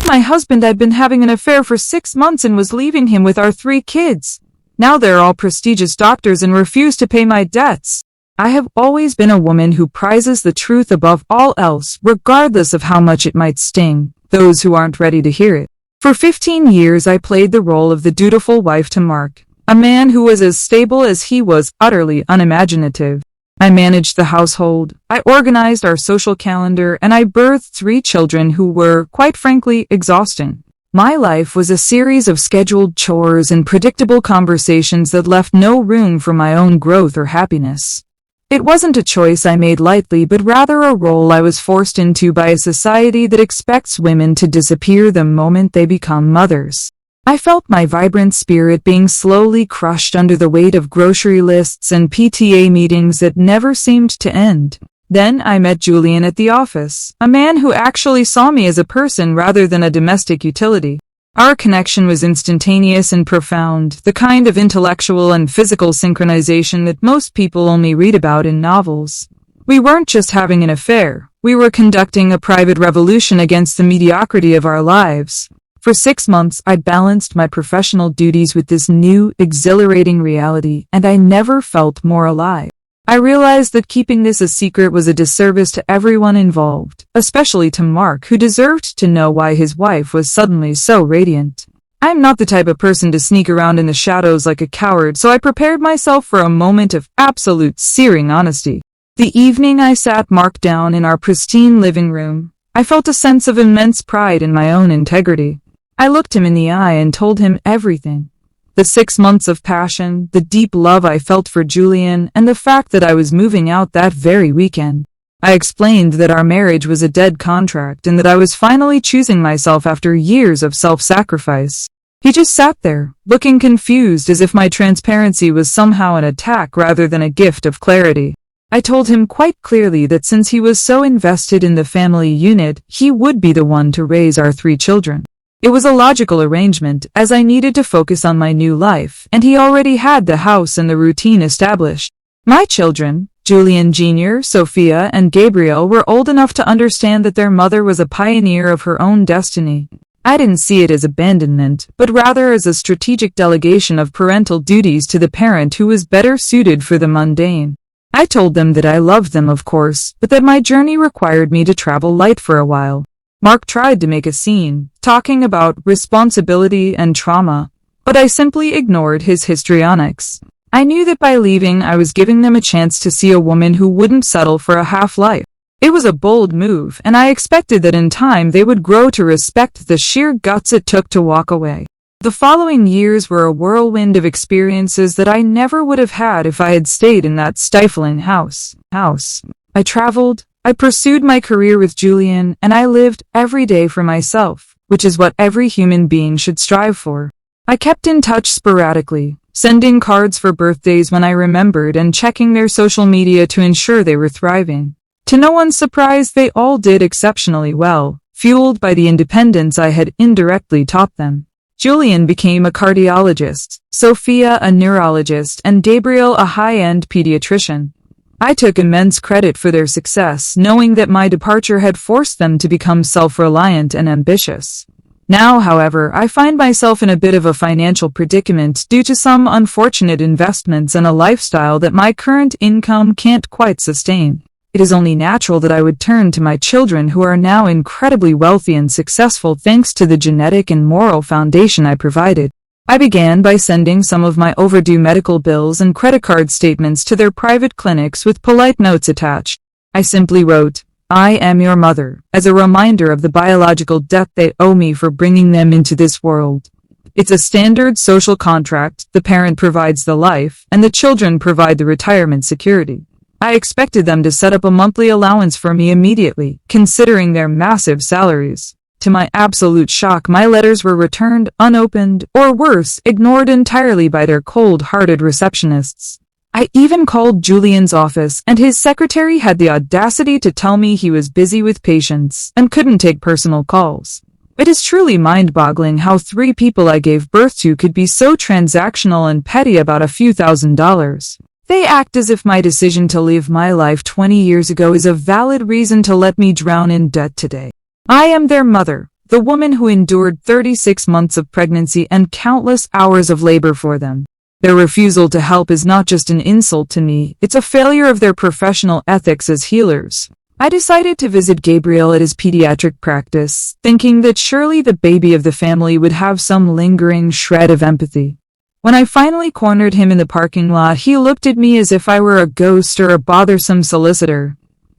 told my husband I'd been having an affair for 6 months and was leaving him with our 3 kids. Now they're all prestigious doctors and refuse to pay my debts. I have always been a woman who prizes the truth above all else, regardless of how much it might sting those who aren't ready to hear it. For 15 years I played the role of the dutiful wife to Mark, a man who was as stable as he was utterly unimaginative. I managed the household, I organized our social calendar, and I birthed 3 children who were, quite frankly, exhausting. My life was a series of scheduled chores and predictable conversations that left no room for my own growth or happiness. It wasn't a choice I made lightly, but rather a role I was forced into by a society that expects women to disappear the moment they become mothers. I felt my vibrant spirit being slowly crushed under the weight of grocery lists and PTA meetings that never seemed to end. Then I met Julian at the office, a man who actually saw me as a person rather than a domestic utility. Our connection was instantaneous and profound, the kind of intellectual and physical synchronization that most people only read about in novels. We weren't just having an affair, we were conducting a private revolution against the mediocrity of our lives. For 6 months, I balanced my professional duties with this new, exhilarating reality, and I never felt more alive. I realized that keeping this a secret was a disservice to everyone involved, especially to Mark, who deserved to know why his wife was suddenly so radiant. I'm not the type of person to sneak around in the shadows like a coward, so I prepared myself for a moment of absolute searing honesty. The evening I sat Mark down in our pristine living room, I felt a sense of immense pride in my own integrity. I looked him in the eye and told him everything. The 6 months of passion, the deep love I felt for Julian, and the fact that I was moving out that very weekend. I explained that our marriage was a dead contract and that I was finally choosing myself after years of self-sacrifice. He just sat there, looking confused, as if my transparency was somehow an attack rather than a gift of clarity. I told him quite clearly that since he was so invested in the family unit, he would be the one to raise our 3 children. It was a logical arrangement, as I needed to focus on my new life, and he already had the house and the routine established. My children, Julian Jr., Sophia, and Gabriel, were old enough to understand that their mother was a pioneer of her own destiny. I didn't see it as abandonment, but rather as a strategic delegation of parental duties to the parent who was better suited for the mundane. I told them that I loved them, of course, but that my journey required me to travel light for a while. Mark tried to make a scene, talking about responsibility and trauma, but I simply ignored his histrionics. I knew that by leaving I was giving them a chance to see a woman who wouldn't settle for a half-life. It was a bold move, and I expected that in time they would grow to respect the sheer guts it took to walk away. The following years were a whirlwind of experiences that I never would have had if I had stayed in that stifling house. I traveled, I pursued my career with Julian, and I lived every day for myself, which is what every human being should strive for. I kept in touch sporadically, sending cards for birthdays when I remembered and checking their social media to ensure they were thriving. To no one's surprise, they all did exceptionally well, fueled by the independence I had indirectly taught them. Julian became a cardiologist, Sophia a neurologist, and Gabriel a high-end pediatrician. I took immense credit for their success, knowing that my departure had forced them to become self-reliant and ambitious. Now, however, I find myself in a bit of a financial predicament due to some unfortunate investments and a lifestyle that my current income can't quite sustain. It is only natural that I would turn to my children, who are now incredibly wealthy and successful thanks to the genetic and moral foundation I provided. I began by sending some of my overdue medical bills and credit card statements to their private clinics with polite notes attached. I simply wrote, "I am your mother," as a reminder of the biological debt they owe me for bringing them into this world. It's a standard social contract. The parent provides the life, and the children provide the retirement security. I expected them to set up a monthly allowance for me immediately, considering their massive salaries. To my absolute shock, my letters were returned unopened, or worse, ignored entirely by their cold-hearted receptionists. I even called Julian's office, and his secretary had the audacity to tell me he was busy with patients and couldn't take personal calls. It is truly mind-boggling how 3 people I gave birth to could be so transactional and petty about a few $1,000s. They act as if my decision to live my life 20 years ago is a valid reason to let me drown in debt today. I am their mother, The woman who endured 36 months of pregnancy and countless hours of labor for them. Their refusal to help is not just an insult to me, it's a failure of their professional ethics as healers. I decided to visit Gabriel at his pediatric practice, thinking that surely the baby of the family would have some lingering shred of empathy. When I finally cornered him in the parking lot, he looked at me as if I were a ghost or a bothersome solicitor.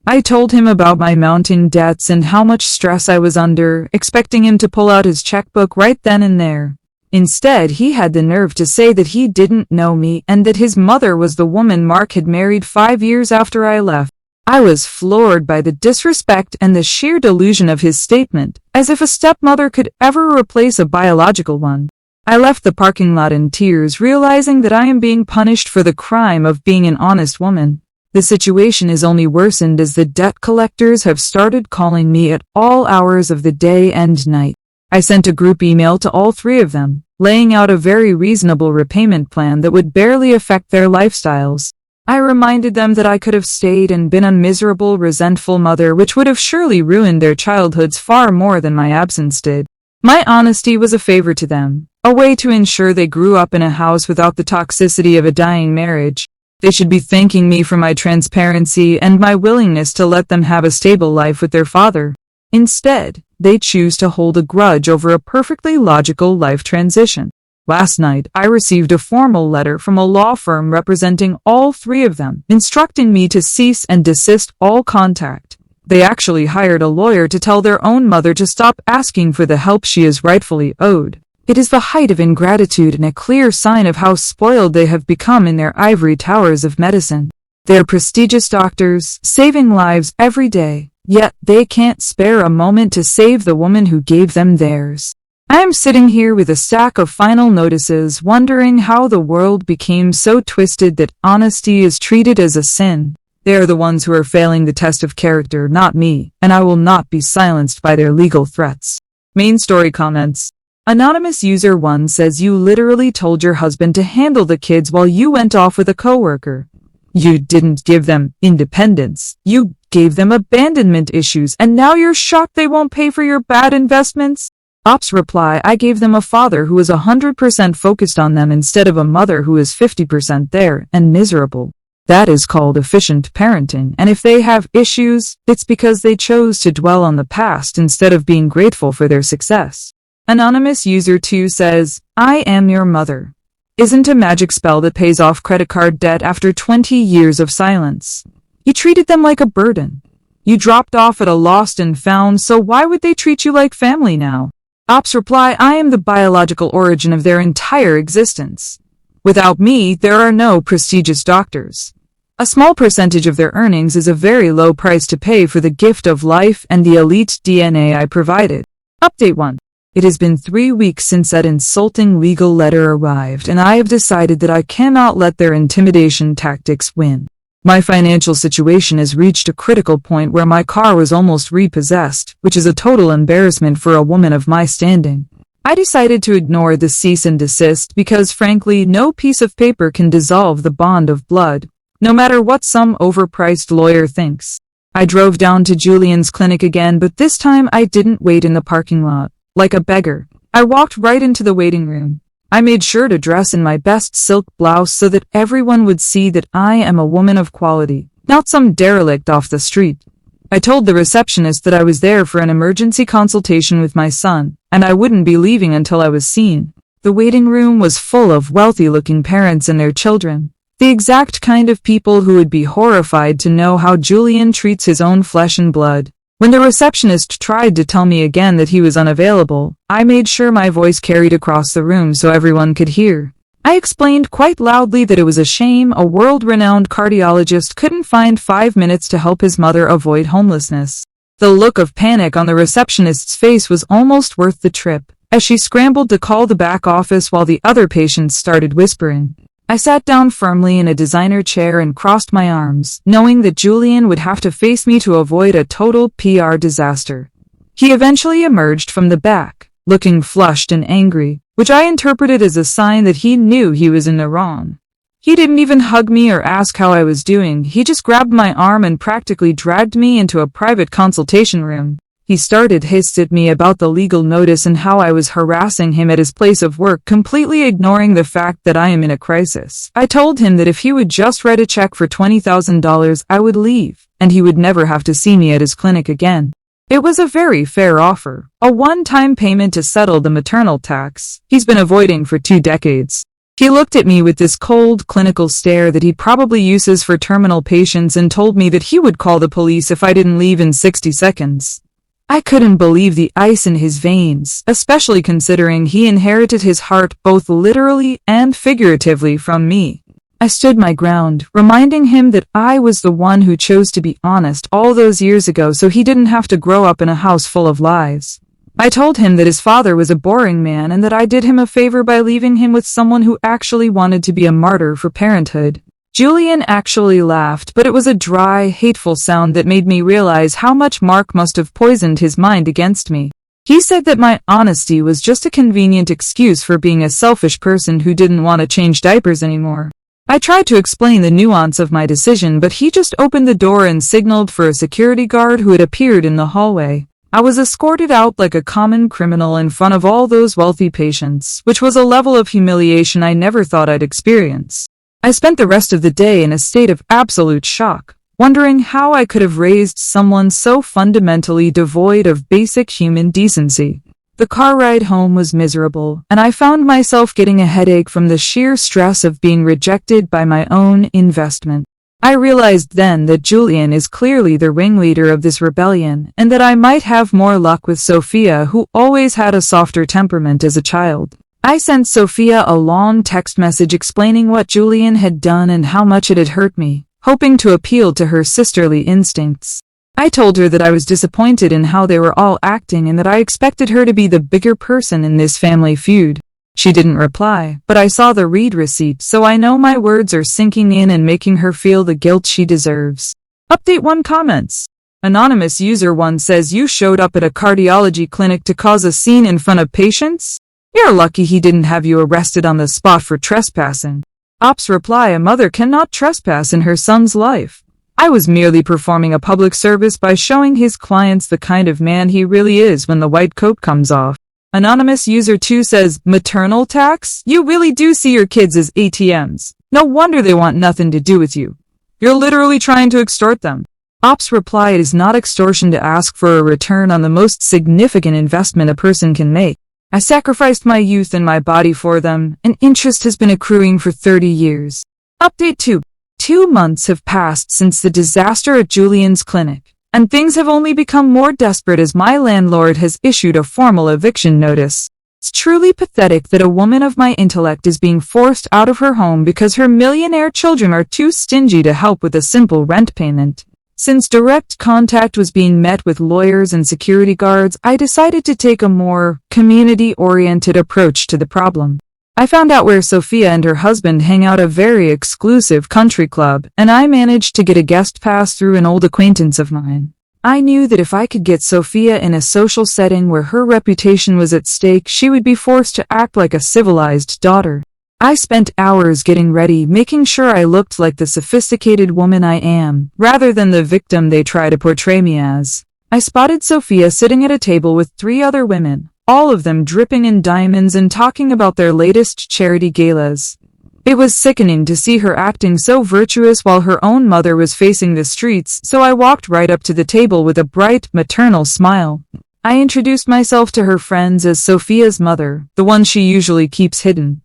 I told him about my mounting debts and how much stress I was under, expecting him to pull out his checkbook right then and there. Instead, he had the nerve to say that he didn't know me and that his mother was the woman Mark had married 5 years after I left. I was floored by the disrespect and the sheer delusion of his statement, as if a stepmother could ever replace a biological one. I left the parking lot in tears, realizing that I am being punished for the crime of being an honest woman. The situation is only worsened as the debt collectors have started calling me at all hours of the day and night. I sent a group email to all 3 of them, laying out a very reasonable repayment plan that would barely affect their lifestyles. I reminded them that I could have stayed and been a miserable, resentful mother, which would have surely ruined their childhoods far more than my absence did. My honesty was a favor to them, a way to ensure they grew up in a house without the toxicity of a dying marriage. They should be thanking me for my transparency and my willingness to let them have a stable life with their father. Instead, they choose to hold a grudge over a perfectly logical life transition. Last night, I received a formal letter from a law firm representing all 3 of them, instructing me to cease and desist all contact. They actually hired a lawyer to tell their own mother to stop asking for the help she is rightfully owed. It is the height of ingratitude and a clear sign of how spoiled they have become in their ivory towers of medicine. They are prestigious doctors, saving lives every day, yet they can't spare a moment to save the woman who gave them theirs. I am sitting here with a stack of final notices, wondering how the world became so twisted that honesty is treated as a sin. They are the ones who are failing the test of character, not me, and I will not be silenced by their legal threats. Main story comments. Anonymous user 1 says you literally told your husband to handle the kids while you went off with a coworker. You didn't give them independence. You gave them abandonment issues, and now you're shocked they won't pay for your bad investments? Ops reply, I gave them a father who was 100% focused on them instead of a mother who is 50% there and miserable. That is called efficient parenting, and if they have issues, it's because they chose to dwell on the past instead of being grateful for their success. Anonymous user 2 says, I am your mother. Isn't a magic spell that pays off credit card debt after 20 years of silence. You treated them like a burden. You dropped off at a lost and found, so why would they treat you like family now? Ops reply, I am the biological origin of their entire existence. Without me, there are no prestigious doctors. A small percentage of their earnings is a very low price to pay for the gift of life and the elite DNA I provided. Update 1. It has been 3 weeks since that insulting legal letter arrived, and I have decided that I cannot let their intimidation tactics win. My financial situation has reached a critical point where my car was almost repossessed, which is a total embarrassment for a woman of my standing. I decided to ignore the cease and desist because, frankly, no piece of paper can dissolve the bond of blood, no matter what some overpriced lawyer thinks. I drove down to Julian's clinic again, but this time I didn't wait in the parking lot, like a beggar. I walked right into the waiting room. I made sure to dress in my best silk blouse so that everyone would see that I am a woman of quality, not some derelict off the street. I told the receptionist that I was there for an emergency consultation with my son, and I wouldn't be leaving until I was seen. The waiting room was full of wealthy-looking parents and their children, the exact kind of people who would be horrified to know how Julian treats his own flesh and blood. When the receptionist tried to tell me again that he was unavailable, I made sure my voice carried across the room so everyone could hear. I explained quite loudly that it was a shame a world-renowned cardiologist couldn't find 5 minutes to help his mother avoid homelessness. The look of panic on the receptionist's face was almost worth the trip, as she scrambled to call the back office while the other patients started whispering. I sat down firmly in a designer chair and crossed my arms, knowing that Julian would have to face me to avoid a total PR disaster. He eventually emerged from the back, looking flushed and angry, which I interpreted as a sign that he knew he was in the wrong. He didn't even hug me or ask how I was doing, he just grabbed my arm and practically dragged me into a private consultation room. He started hissed at me about the legal notice and how I was harassing him at his place of work, completely ignoring the fact that I am in a crisis. I told him that if he would just write a check for $20,000, I would leave, and he would never have to see me at his clinic again. It was a very fair offer, a one-time payment to settle the maternal tax he's been avoiding for 2 decades. He looked at me with this cold, clinical stare that he probably uses for terminal patients and told me that he would call the police if I didn't leave in 60 seconds. I couldn't believe the ice in his veins, especially considering he inherited his heart both literally and figuratively from me. I stood my ground, reminding him that I was the one who chose to be honest all those years ago so he didn't have to grow up in a house full of lies. I told him that his father was a boring man and that I did him a favor by leaving him with someone who actually wanted to be a martyr for parenthood. Julian actually laughed, but it was a dry, hateful sound that made me realize how much Mark must have poisoned his mind against me. He said that my honesty was just a convenient excuse for being a selfish person who didn't want to change diapers anymore. I tried to explain the nuance of my decision, but he just opened the door and signaled for a security guard who had appeared in the hallway. I was escorted out like a common criminal in front of all those wealthy patients, which was a level of humiliation I never thought I'd experience. I spent the rest of the day in a state of absolute shock, wondering how I could have raised someone so fundamentally devoid of basic human decency. The car ride home was miserable, and I found myself getting a headache from the sheer stress of being rejected by my own investment. I realized then that Julian is clearly the ringleader of this rebellion, and that I might have more luck with Sophia, who always had a softer temperament as a child. I sent Sophia a long text message explaining what Julian had done and how much it had hurt me, hoping to appeal to her sisterly instincts. I told her that I was disappointed in how they were all acting and that I expected her to be the bigger person in this family feud. She didn't reply, but I saw the read receipt, so I know my words are sinking in and making her feel the guilt she deserves. Update 1 comments. Anonymous user 1 says you showed up at a cardiology clinic to cause a scene in front of patients? You're lucky he didn't have you arrested on the spot for trespassing. Ops reply, a mother cannot trespass in her son's life. I was merely performing a public service by showing his clients the kind of man he really is when the white coat comes off. Anonymous user 2 says, maternal tax? You really do see your kids as ATMs. No wonder they want nothing to do with you. You're literally trying to extort them. Ops reply, it is not extortion to ask for a return on the most significant investment a person can make. I sacrificed my youth and my body for them, and interest has been accruing for 30 years. Update 2. 2 months have passed since the disaster at Julian's clinic, and things have only become more desperate as my landlord has issued a formal eviction notice. It's truly pathetic that a woman of my intellect is being forced out of her home because her millionaire children are too stingy to help with a simple rent payment. Since direct contact was being met with lawyers and security guards, I decided to take a more community-oriented approach to the problem. I found out where Sophia and her husband hang out, a very exclusive country club, and I managed to get a guest pass through an old acquaintance of mine. I knew that if I could get Sophia in a social setting where her reputation was at stake, she would be forced to act like a civilized daughter. I spent hours getting ready, making sure I looked like the sophisticated woman I am, rather than the victim they try to portray me as. I spotted Sophia sitting at a table with 3 other women, all of them dripping in diamonds and talking about their latest charity galas. It was sickening to see her acting so virtuous while her own mother was facing the streets, so I walked right up to the table with a bright, maternal smile. I introduced myself to her friends as Sophia's mother, the one she usually keeps hidden.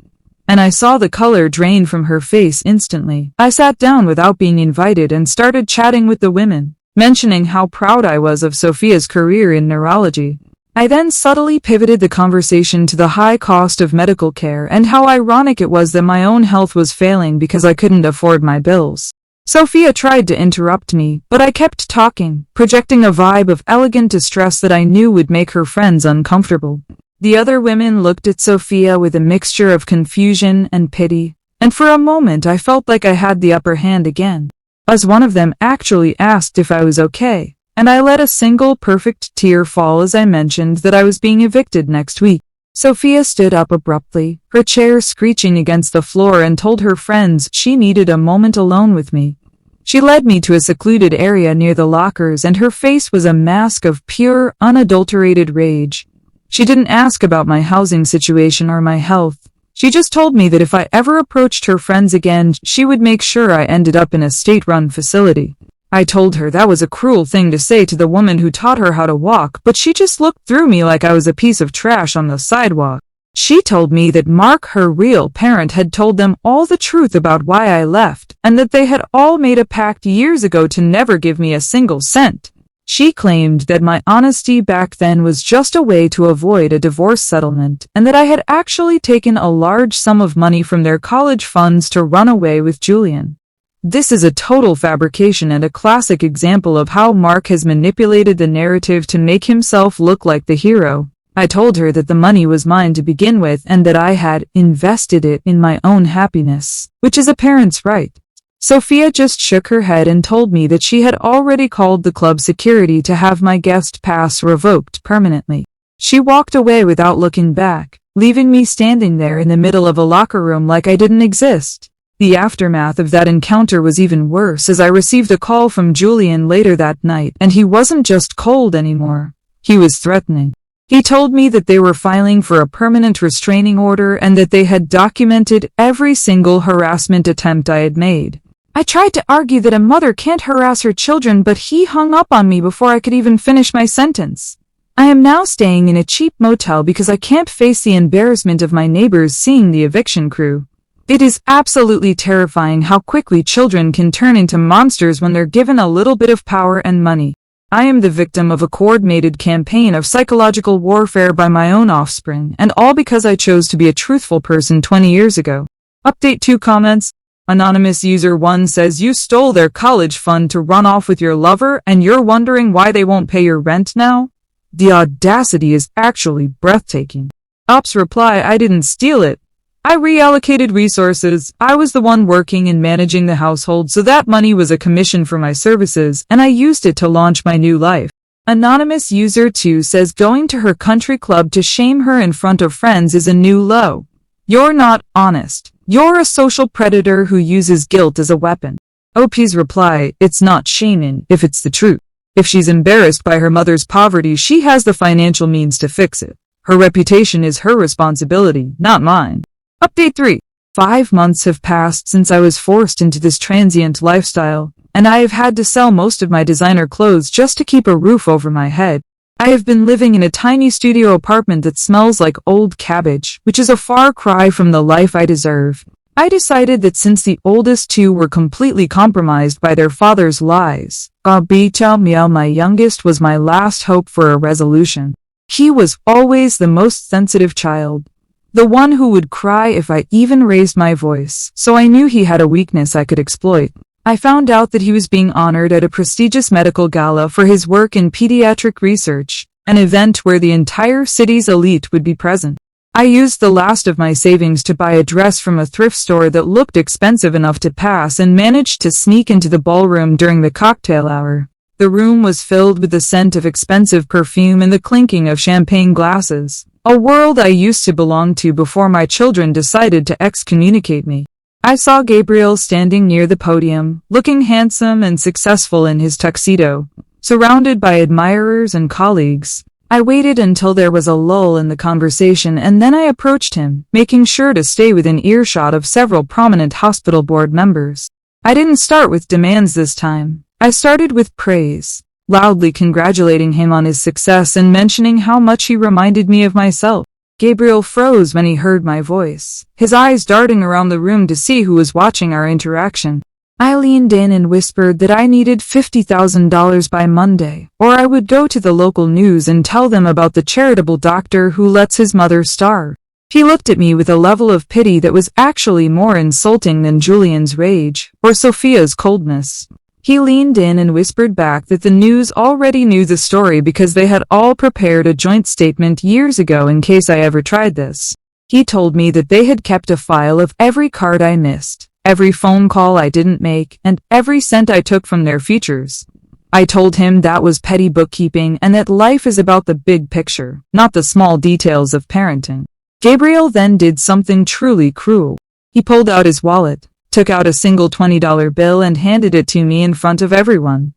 And I saw the color drain from her face instantly. I sat down without being invited and started chatting with the women, mentioning how proud I was of Sophia's career in neurology. I then subtly pivoted the conversation to the high cost of medical care and how ironic it was that my own health was failing because I couldn't afford my bills. Sophia tried to interrupt me, but I kept talking, projecting a vibe of elegant distress that I knew would make her friends uncomfortable. The other women looked at Sophia with a mixture of confusion and pity, and for a moment I felt like I had the upper hand again, as one of them actually asked if I was okay, and I let a single perfect tear fall as I mentioned that I was being evicted next week. Sophia stood up abruptly, her chair screeching against the floor, and told her friends she needed a moment alone with me. She led me to a secluded area near the lockers, and her face was a mask of pure, unadulterated rage. She didn't ask about my housing situation or my health. She just told me that if I ever approached her friends again, she would make sure I ended up in a state-run facility. I told her that was a cruel thing to say to the woman who taught her how to walk, but she just looked through me like I was a piece of trash on the sidewalk. She told me that Mark, her real parent, had told them all the truth about why I left, and that they had all made a pact years ago to never give me a single cent. She claimed that my honesty back then was just a way to avoid a divorce settlement, and that I had actually taken a large sum of money from their college funds to run away with Julian. This is a total fabrication and a classic example of how Mark has manipulated the narrative to make himself look like the hero. I told her that the money was mine to begin with and that I had invested it in my own happiness, which is a parent's right. Sophia just shook her head and told me that she had already called the club security to have my guest pass revoked permanently. She walked away without looking back, leaving me standing there in the middle of a locker room like I didn't exist. The aftermath of that encounter was even worse, as I received a call from Julian later that night, and he wasn't just cold anymore. He was threatening. He told me that they were filing for a permanent restraining order and that they had documented every single harassment attempt I had made. I tried to argue that a mother can't harass her children, but he hung up on me before I could even finish my sentence. I am now staying in a cheap motel because I can't face the embarrassment of my neighbors seeing the eviction crew. It is absolutely terrifying how quickly children can turn into monsters when they're given a little bit of power and money. I am the victim of a coordinated campaign of psychological warfare by my own offspring, and all because I chose to be a truthful person 20 years ago. Update 2 comments. Anonymous user 1 says you stole their college fund to run off with your lover and you're wondering why they won't pay your rent now? The audacity is actually breathtaking. Ops reply, I didn't steal it. I reallocated resources. I was the one working and managing the household, so that money was a commission for my services, and I used it to launch my new life. Anonymous user 2 says going to her country club to shame her in front of friends is a new low. You're not honest. You're a social predator who uses guilt as a weapon. OP's reply, it's not shaming if it's the truth. If she's embarrassed by her mother's poverty, she has the financial means to fix it. Her reputation is her responsibility, not mine. Update 3. 5 months have passed since I was forced into this transient lifestyle, and I have had to sell most of my designer clothes just to keep a roof over my head. I have been living in a tiny studio apartment that smells like old cabbage, which is a far cry from the life I deserve. I decided that since the oldest 2 were completely compromised by their father's lies, my youngest was my last hope for a resolution. He was always the most sensitive child. The one who would cry if I even raised my voice, so I knew he had a weakness I could exploit. I found out that he was being honored at a prestigious medical gala for his work in pediatric research, an event where the entire city's elite would be present. I used the last of my savings to buy a dress from a thrift store that looked expensive enough to pass and managed to sneak into the ballroom during the cocktail hour. The room was filled with the scent of expensive perfume and the clinking of champagne glasses. A world I used to belong to before my children decided to excommunicate me. I saw Gabriel standing near the podium, looking handsome and successful in his tuxedo, surrounded by admirers and colleagues. I waited until there was a lull in the conversation and then I approached him, making sure to stay within earshot of several prominent hospital board members. I didn't start with demands this time. I started with praise, loudly congratulating him on his success and mentioning how much he reminded me of myself. Gabriel froze when he heard my voice, his eyes darting around the room to see who was watching our interaction. I leaned in and whispered that I needed $50,000 by Monday, or I would go to the local news and tell them about the charitable doctor who lets his mother starve. He looked at me with a level of pity that was actually more insulting than Julian's rage, or Sophia's coldness. He leaned in and whispered back that the news already knew the story because they had all prepared a joint statement years ago in case I ever tried this. He told me that they had kept a file of every card I missed, every phone call I didn't make, and every cent I took from their features. I told him that was petty bookkeeping and that life is about the big picture, not the small details of parenting. Gabriel then did something truly cruel. He pulled out his wallet, took out a single $20 bill and handed it to me in front of everyone.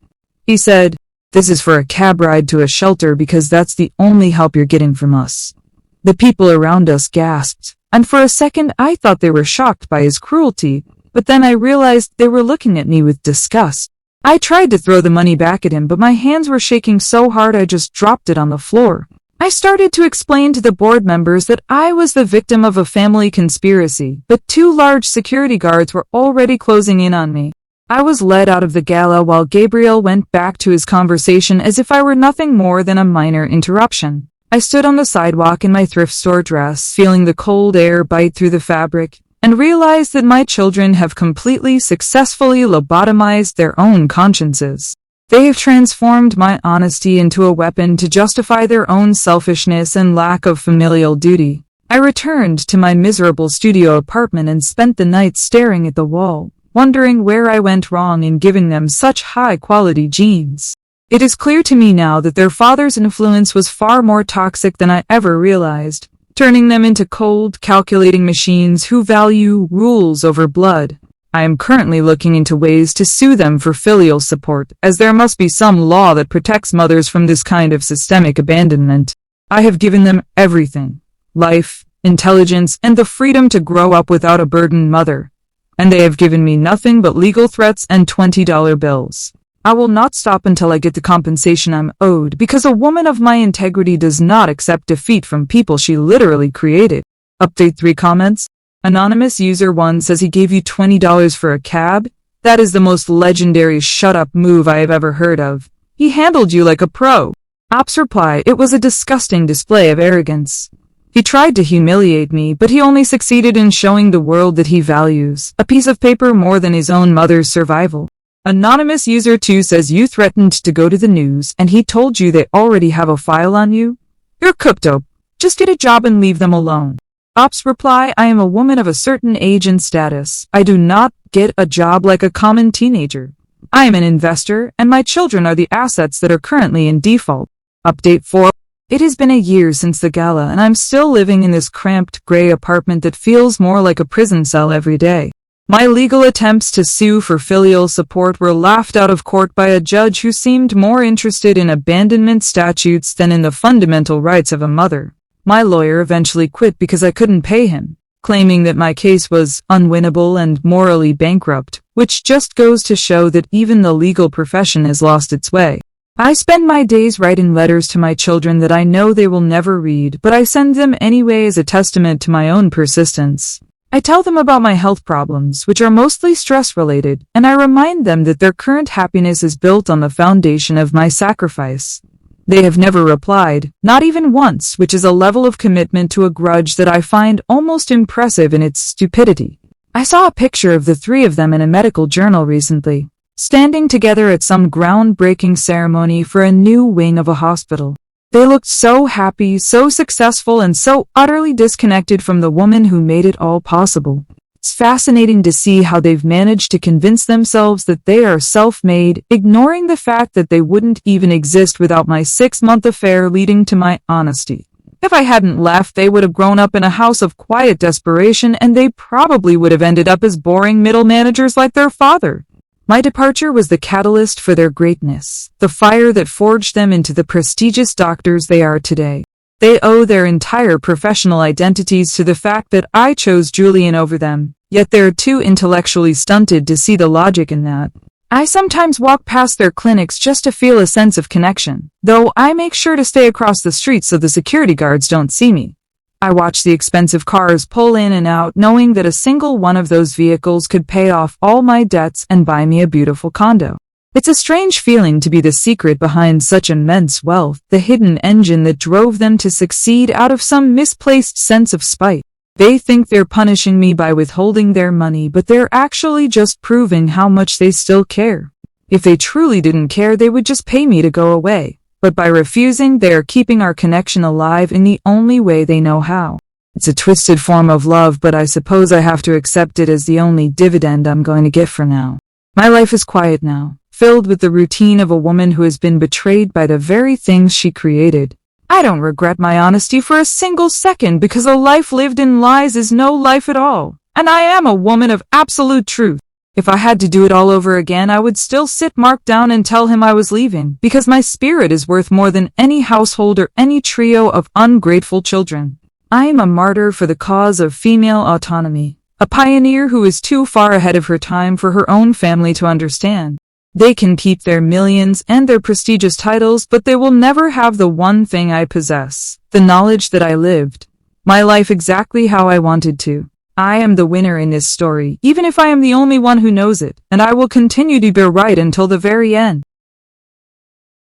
He said, "This is for a cab ride to a shelter because that's the only help you're getting from us." The people around us gasped, and for a second I thought they were shocked by his cruelty, but then I realized they were looking at me with disgust. I tried to throw the money back at him, but my hands were shaking so hard I just dropped it on the floor. I started to explain to the board members that I was the victim of a family conspiracy, but 2 large security guards were already closing in on me. I was led out of the gala while Gabriel went back to his conversation as if I were nothing more than a minor interruption. I stood on the sidewalk in my thrift store dress, feeling the cold air bite through the fabric, and realized that my children have completely successfully lobotomized their own consciences. They have transformed my honesty into a weapon to justify their own selfishness and lack of familial duty. I returned to my miserable studio apartment and spent the night staring at the wall, wondering where I went wrong in giving them such high-quality genes. It is clear to me now that their father's influence was far more toxic than I ever realized, turning them into cold, calculating machines who value rules over blood. I am currently looking into ways to sue them for filial support, as there must be some law that protects mothers from this kind of systemic abandonment. I have given them everything: life, intelligence, and the freedom to grow up without a burdened mother. And they have given me nothing but legal threats and $20 bills. I will not stop until I get the compensation I'm owed, because a woman of my integrity does not accept defeat from people she literally created. Update 3 comments. Anonymous user 1 says he gave you $20 for a cab? That is the most legendary shut-up move I have ever heard of. He handled you like a pro. Ops reply, it was a disgusting display of arrogance. He tried to humiliate me, but he only succeeded in showing the world that he values a piece of paper more than his own mother's survival. Anonymous user 2 says you threatened to go to the news and he told you they already have a file on you? You're cooked up. Just get a job and leave them alone. Ops reply, I am a woman of a certain age and status. I do not get a job like a common teenager. I am an investor, and my children are the assets that are currently in default. Update 4. It has been a year since the gala, and I'm still living in this cramped, gray apartment that feels more like a prison cell every day. My legal attempts to sue for filial support were laughed out of court by a judge who seemed more interested in abandonment statutes than in the fundamental rights of a mother. My lawyer eventually quit because I couldn't pay him, claiming that my case was unwinnable and morally bankrupt, which just goes to show that even the legal profession has lost its way. I spend my days writing letters to my children that I know they will never read, but I send them anyway as a testament to my own persistence. I tell them about my health problems, which are mostly stress-related, and I remind them that their current happiness is built on the foundation of my sacrifice. They have never replied, not even once, which is a level of commitment to a grudge that I find almost impressive in its stupidity. I saw a picture of the 3 of them in a medical journal recently, standing together at some groundbreaking ceremony for a new wing of a hospital. They looked so happy, so successful, and so utterly disconnected from the woman who made it all possible. It's fascinating to see how they've managed to convince themselves that they are self-made, ignoring the fact that they wouldn't even exist without my 6-month affair leading to my honesty. If I hadn't left, they would have grown up in a house of quiet desperation, and they probably would have ended up as boring middle managers like their father. My departure was the catalyst for their greatness, the fire that forged them into the prestigious doctors they are today. They owe their entire professional identities to the fact that I chose Julian over them, yet they're too intellectually stunted to see the logic in that. I sometimes walk past their clinics just to feel a sense of connection, though I make sure to stay across the street so the security guards don't see me. I watch the expensive cars pull in and out, knowing that a single one of those vehicles could pay off all my debts and buy me a beautiful condo. It's a strange feeling to be the secret behind such immense wealth, the hidden engine that drove them to succeed out of some misplaced sense of spite. They think they're punishing me by withholding their money, but they're actually just proving how much they still care. If they truly didn't care, they would just pay me to go away. But by refusing, they are keeping our connection alive in the only way they know how. It's a twisted form of love, but I suppose I have to accept it as the only dividend I'm going to get for now. My life is quiet now, filled with the routine of a woman who has been betrayed by the very things she created. I don't regret my honesty for a single second, because a life lived in lies is no life at all. And I am a woman of absolute truth. If I had to do it all over again, I would still sit Mark down and tell him I was leaving, because my spirit is worth more than any household or any trio of ungrateful children. I am a martyr for the cause of female autonomy, a pioneer who is too far ahead of her time for her own family to understand. They can keep their millions and their prestigious titles, but they will never have the one thing I possess, the knowledge that I lived my life exactly how I wanted to. I am the winner in this story, even if I am the only one who knows it, and I will continue to be right until the very end.